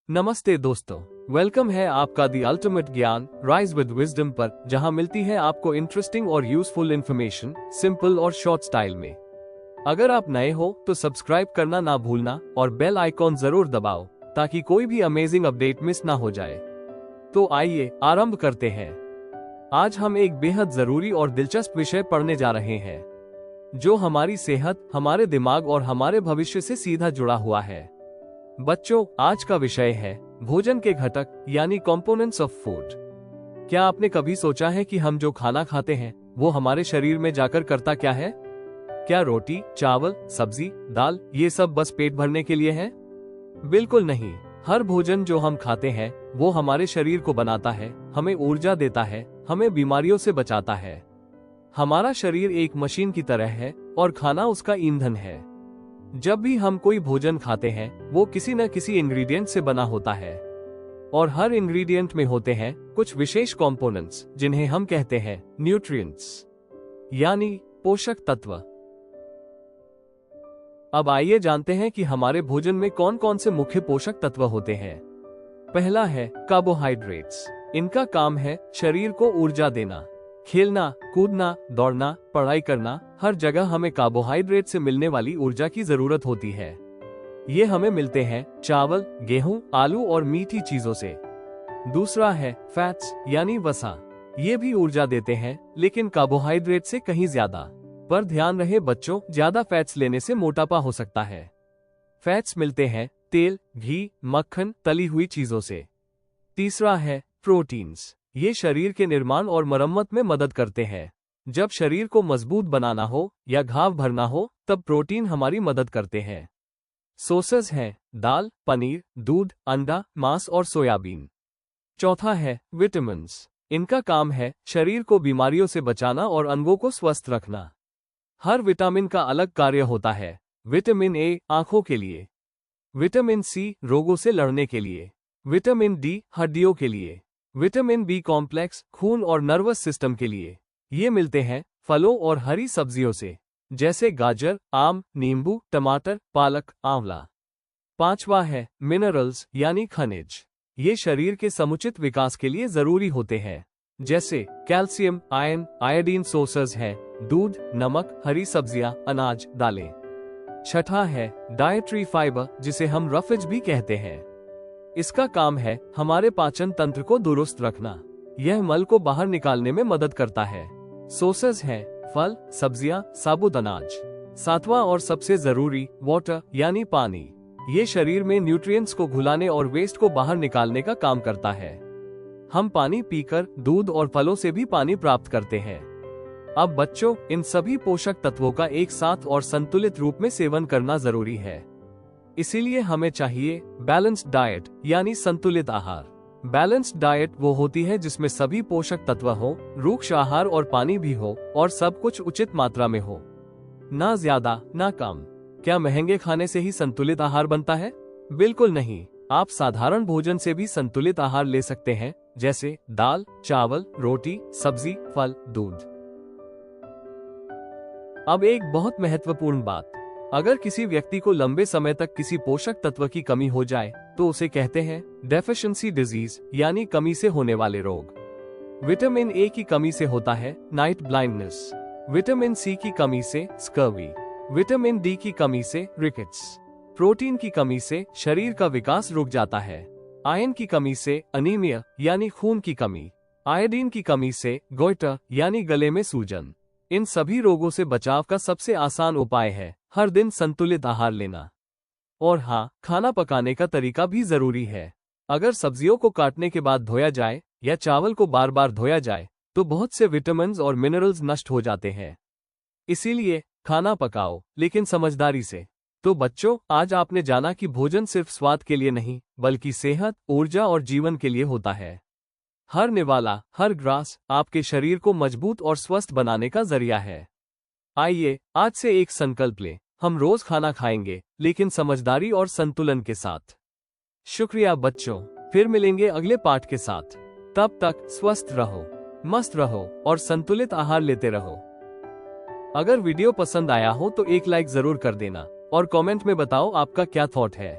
नमस्ते दोस्तों, वेलकम है आपका the ultimate Gyan rise with wisdom पर, जहां मिलती है आपको इंटरेस्टिंग और यूजफुल इन्फॉर्मेशन सिंपल और शॉर्ट स्टाइल में। अगर आप नए हो तो सब्सक्राइब करना ना भूलना और बेल आइकॉन जरूर दबाओ ताकि कोई भी अमेजिंग अपडेट मिस ना हो जाए। तो आइए आरंभ करते हैं। आज हम एक बेहद जरूरी और दिलचस्प विषय पढ़ने जा रहे हैं जो हमारी सेहत, हमारे दिमाग और हमारे भविष्य से सीधा जुड़ा हुआ है। बच्चों, आज का विषय है भोजन के घटक यानी कंपोनेंट्स ऑफ फूड। क्या आपने कभी सोचा है कि हम जो खाना खाते हैं वो हमारे शरीर में जाकर करता क्या है? क्या रोटी, चावल, सब्जी, दाल ये सब बस पेट भरने के लिए है? बिल्कुल नहीं। हर भोजन जो हम खाते हैं वो हमारे शरीर को बनाता है, हमें ऊर्जा देता है, हमें बीमारियों से बचाता है। हमारा शरीर एक मशीन की तरह है और खाना उसका ईंधन है। जब भी हम कोई भोजन खाते हैं वो किसी न किसी इंग्रेडिएंट से बना होता है और हर इंग्रेडिएंट में होते हैं कुछ विशेष कंपोनेंट्स जिन्हें हम कहते हैं न्यूट्रिएंट्स यानी पोषक तत्व। अब आइए जानते हैं कि हमारे भोजन में कौन कौन से मुख्य पोषक तत्व होते हैं। पहला है कार्बोहाइड्रेट्स। इनका काम है शरीर को ऊर्जा देना। खेलना, कूदना, दौड़ना, पढ़ाई करना, हर जगह हमें कार्बोहाइड्रेट से मिलने वाली ऊर्जा की जरूरत होती है। ये हमें मिलते हैं चावल, गेहूं, आलू और मीठी चीजों से। दूसरा है फैट्स यानी वसा। ये भी ऊर्जा देते हैं लेकिन कार्बोहाइड्रेट से कहीं ज्यादा। पर ध्यान रहे बच्चों, ज्यादा फैट्स लेने से मोटापा हो सकता है। फैट्स मिलते हैं तेल, घी, मक्खन, तली हुई चीजों से। तीसरा है प्रोटीन्स। ये शरीर के निर्माण और मरम्मत में मदद करते हैं। जब शरीर को मजबूत बनाना हो या घाव भरना हो तब प्रोटीन हमारी मदद करते हैं। सोर्सेज हैं दाल, पनीर, दूध, अंडा, मांस और सोयाबीन। चौथा है विटामिन्स। इनका काम है शरीर को बीमारियों से बचाना और अंगों को स्वस्थ रखना। हर विटामिन का अलग कार्य होता है। विटामिन ए आंखों के लिए, विटामिन सी रोगों से लड़ने के लिए, विटामिन डी हड्डियों के लिए, विटामिन बी कॉम्प्लेक्स खून और नर्वस सिस्टम के लिए। ये मिलते हैं फलों और हरी सब्जियों से जैसे गाजर, आम, नींबू, टमाटर, पालक, आंवला। पांचवा है मिनरल्स यानी खनिज। ये शरीर के समुचित विकास के लिए जरूरी होते हैं जैसे कैल्शियम, आयरन, आयोडीन सोर्सेज हैं दूध, नमक, हरी सब्जियां, अनाज, दालें। छठा है डाइटरी फाइबर जिसे हम रफेज भी कहते हैं। इसका काम है हमारे पाचन तंत्र को दुरुस्त रखना। यह मल को बाहर निकालने में मदद करता है। सोर्सेज हैं फल, सब्जियां, साबुत अनाज। सातवां और सबसे जरूरी वाटर यानी पानी। ये शरीर में न्यूट्रिएंट्स को घुलाने और वेस्ट को बाहर निकालने का काम करता है। हम पानी पीकर दूध और फलों से भी पानी प्राप्त करते हैं। अब बच्चों, इन सभी पोषक तत्वों का एक साथ और संतुलित रूप में सेवन करना जरूरी है। इसीलिए हमें चाहिए बैलेंस्ड डाइट यानी संतुलित आहार। बैलेंस्ड डाइट वो होती है जिसमें सभी पोषक तत्व हो, रूक्ष आहार और पानी भी हो और सब कुछ उचित मात्रा में हो, ना ज्यादा ना कम। क्या महंगे खाने से ही संतुलित आहार बनता है? बिल्कुल नहीं। आप साधारण भोजन से भी संतुलित आहार ले सकते हैं जैसे दाल, चावल, रोटी, सब्जी, फल, दूध। अब एक बहुत महत्वपूर्ण बात, अगर किसी व्यक्ति को लंबे समय तक किसी पोषक तत्व की कमी हो जाए तो उसे कहते हैं डेफिशिएंसी डिजीज यानी कमी से होने वाले रोग। विटामिन ए की कमी से होता है नाइट ब्लाइंडनेस, विटामिन सी की कमी से स्कर्वी, विटामिन डी की कमी से रिकेट्स, प्रोटीन की कमी से शरीर का विकास रुक जाता है, आयरन की कमी से अनीमिया यानी खून की कमी, आयोडीन की कमी से गोइटर यानी गले में सूजन। इन सभी रोगों से बचाव का सबसे आसान उपाय है हर दिन संतुलित आहार लेना। और हाँ, खाना पकाने का तरीका भी जरूरी है। अगर सब्जियों को काटने के बाद धोया जाए या चावल को बार बार धोया जाए तो बहुत से विटामिन्स और मिनरल्स नष्ट हो जाते हैं। इसीलिए खाना पकाओ लेकिन समझदारी से। तो बच्चों, आज आपने जाना कि भोजन सिर्फ स्वाद के लिए नहीं बल्कि सेहत, ऊर्जा और जीवन के लिए होता है। हर निवाला, हर ग्रास आपके शरीर को मजबूत और स्वस्थ बनाने का जरिया है। आइए आज से एक संकल्प लें, हम रोज खाना खाएंगे लेकिन समझदारी और संतुलन के साथ। शुक्रिया बच्चों, फिर मिलेंगे अगले पाठ के साथ। तब तक स्वस्थ रहो, मस्त रहो और संतुलित आहार लेते रहो। अगर वीडियो पसंद आया हो तो एक लाइक जरूर कर देना और कमेंट में बताओ आपका क्या थॉट है।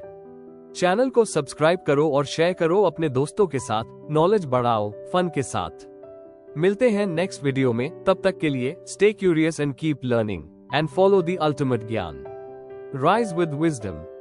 चैनल को सब्सक्राइब करो और शेयर करो अपने दोस्तों के साथ। नॉलेज बढ़ाओ फन के साथ। मिलते हैं नेक्स्ट वीडियो में, तब तक के लिए stay curious and keep learning and follow the ultimate Gyan. Rise with wisdom.